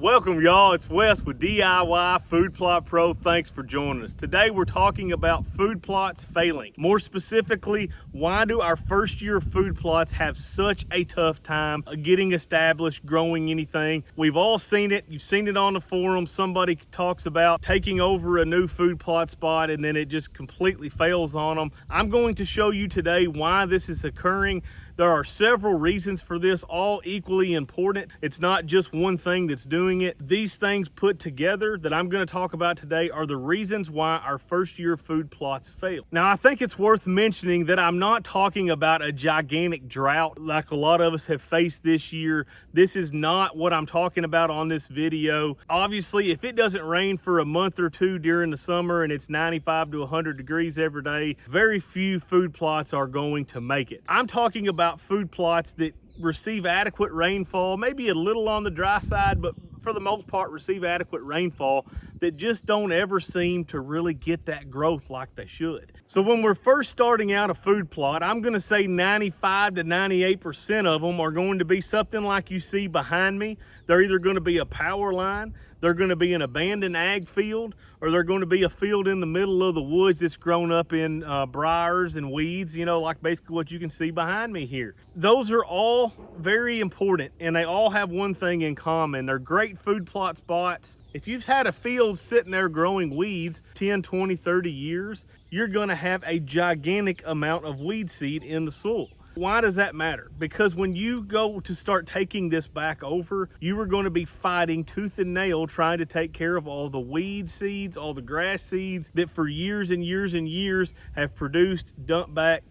Welcome y'all, it's Wes with DIY Food Plot Pro. Thanks for joining us. Today we're talking about food plots failing. More specifically, why do our first year food plots have such a tough time getting established, growing anything? We've all seen it. You've seen it on the forum. Somebody talks about taking over a new food plot spot and then it just completely fails on them. I'm going to show you today why this is occurring. There are several reasons for this, all equally important. It's not just one thing that's doing it. These things put together that I'm going to talk about today are the reasons why our first year food plots fail. Now, I think it's worth mentioning that I'm not talking about a gigantic drought like a lot of us have faced this year. This is not what I'm talking about on this video. Obviously, if it doesn't rain for a month or two during the summer and it's 95 to 100 degrees every day, very few food plots are going to make it. I'm talking about food plots that receive adequate rainfall, maybe a little on the dry side, but for the most part receive adequate rainfall, that just don't ever seem to really get that growth like they should. So when we're first starting out a food plot, I'm going to say 95 to 98% of them are going to be something like you see behind me. They're either going to be a power line, they're going to be an abandoned ag field, or they're going to be a field in the middle of the woods that's grown up in briars and weeds, you know, like basically what you can see behind me here. Those are all very important, and they all have one thing in common. They're great food plot spots. If you've had a field sitting there growing weeds 10, 20, 30 years, you're going to have a gigantic amount of weed seed in the soil. Why does that matter? Because when you go to start taking this back over, you are going to be fighting tooth and nail trying to take care of all the weed seeds, all the grass seeds that for years and years and years have produced, dump back,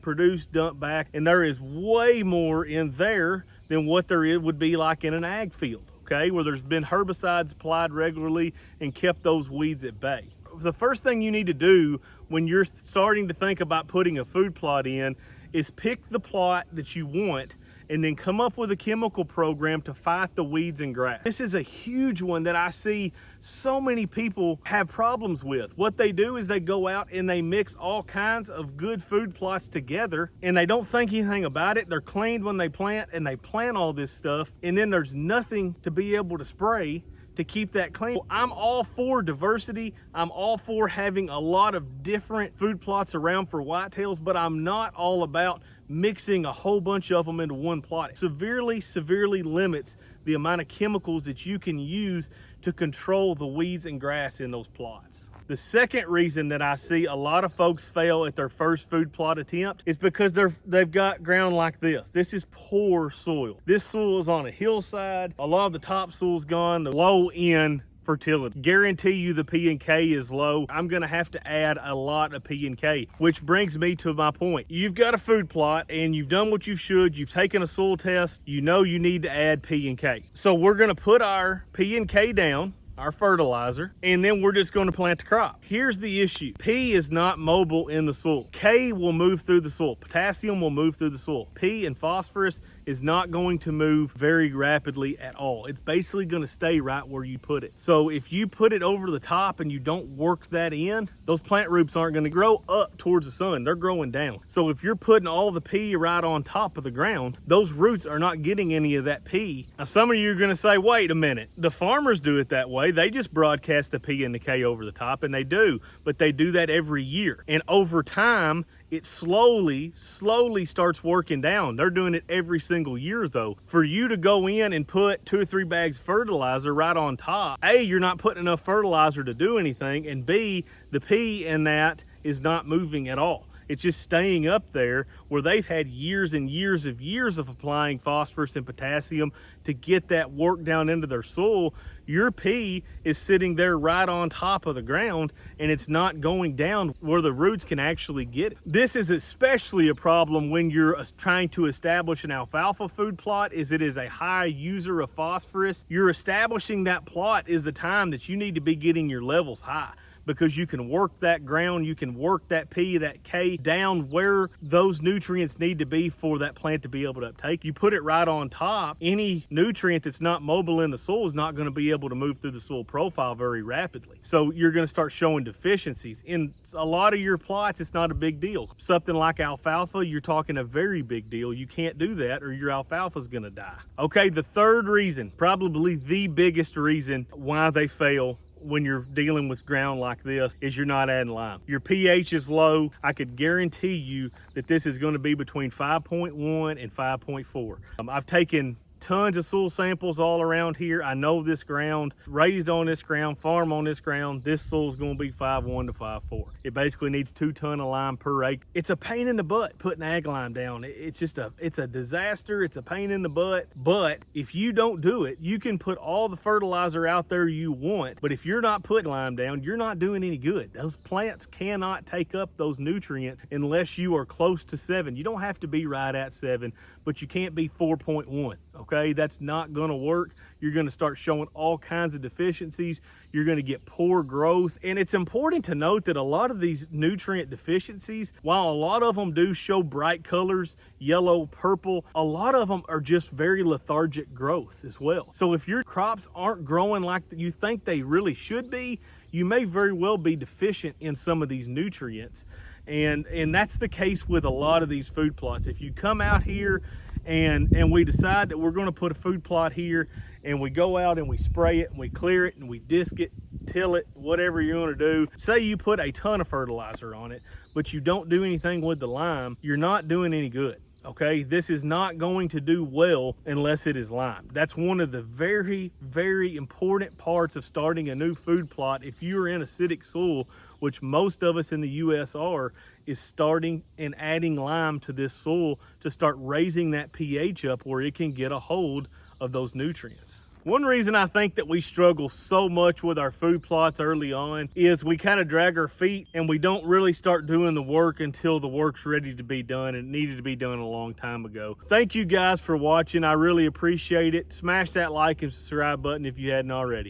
and there is way more in there than what there would be like in an ag field, okay, where there's been herbicides applied regularly and kept those weeds at bay. The first thing you need to do when you're starting to think about putting a food plot in is pick the plot that you want and then come up with a chemical program to fight the weeds and grass. This is a huge one that I see so many people have problems with. What they do is they go out and they mix all kinds of good food plots together and they don't think anything about it. They're cleaned when they plant and they plant all this stuff, and then there's nothing to be able to spray to keep that clean. I'm all for diversity. I'm all for having a lot of different food plots around for whitetails, but I'm not all about mixing a whole bunch of them into one plot. It severely limits the amount of chemicals that you can use to control the weeds and grass in those plots. The second reason that I see a lot of folks fail at their first food plot attempt is because they've got ground like this. This is poor soil. This soil is on a hillside. A lot of the topsoil's gone, the low end fertility. Guarantee you the P and K is low. I'm gonna have to add a lot of P and K, which brings me to my point. You've got a food plot and you've done what you should. You've taken a soil test. You know you need to add P and K. So we're gonna put our P and K down, our fertilizer, and then we're just going to plant the crop. Here's the issue. P is not mobile in the soil. K will move through the soil. Potassium will move through the soil. P and phosphorus is not going to move very rapidly at all. It's basically going to stay right where you put it. So if you put it over the top and you don't work that in, those plant roots aren't going to grow up towards the sun. They're growing down. So if you're putting all the P right on top of the ground, those roots are not getting any of that P. Now some of you are going to say, wait a minute, the farmers do it that way. They just broadcast the P and the K over the top, and they do, but they do that every year. And over time, it slowly starts working down. They're doing it every single year though. For you to go in and put 2 or 3 bags of fertilizer right on top, A, you're not putting enough fertilizer to do anything, and B, the P in that is not moving at all. It's just staying up there where they've had years and years of applying phosphorus and potassium to get that work down into their soil. Your P is sitting there right on top of the ground and it's not going down where the roots can actually get it. This is especially a problem when you're trying to establish an alfalfa food plot, is it is a high user of phosphorus. You're establishing that plot is the time that you need to be getting your levels high, because you can work that ground, you can work that P, that K down where those nutrients need to be for that plant to be able to uptake. You put it right on top, any nutrient that's not mobile in the soil is not going to be able to move through the soil profile very rapidly. So you're going to start showing deficiencies. In a lot of your plots, it's not a big deal. Something like alfalfa, you're talking a very big deal. You can't do that or your alfalfa is going to die. Okay, the third reason, probably the biggest reason why they fail when you're dealing with ground like this, is you're not adding lime. Your pH is low. I could guarantee you that this is going to be between 5.1 and 5.4. I've taken tons of soil samples all around here. I know this ground, raised on this ground, farm on this ground, this soil is going to be 5.1 to 5.4. It basically needs 2 tons of lime per acre. It's a pain in the butt putting ag lime down. It's a disaster. It's a pain in the butt. But if you don't do it, you can put all the fertilizer out there you want. But if you're not putting lime down, you're not doing any good. Those plants cannot take up those nutrients unless you are close to 7. You don't have to be right at 7, but you can't be 4.1. Okay, that's not going to work. You're going to start showing all kinds of deficiencies. You're going to get poor growth. And it's important to note that a lot of these nutrient deficiencies, while a lot of them do show bright colors, yellow, purple, a lot of them are just very lethargic growth as well. So if your crops aren't growing like you think they really should be, you may very well be deficient in some of these nutrients. And that's the case with a lot of these food plots. If you come out here and we decide that we're going to put a food plot here, and we go out and we spray it and we clear it and we disc it, till it, whatever you want to do. Say you put a ton of fertilizer on it, but you don't do anything with the lime, you're not doing any good. Okay, this is not going to do well unless it is lime. That's one of the very, very important parts of starting a new food plot. If you're in acidic soil, which most of us in the US are, is starting and adding lime to this soil to start raising that pH up where it can get a hold of those nutrients. One reason I think that we struggle so much with our food plots early on is we kind of drag our feet and we don't really start doing the work until the work's ready to be done, and it needed to be done a long time ago. Thank you guys for watching. I really appreciate it. Smash that like and subscribe button if you hadn't already.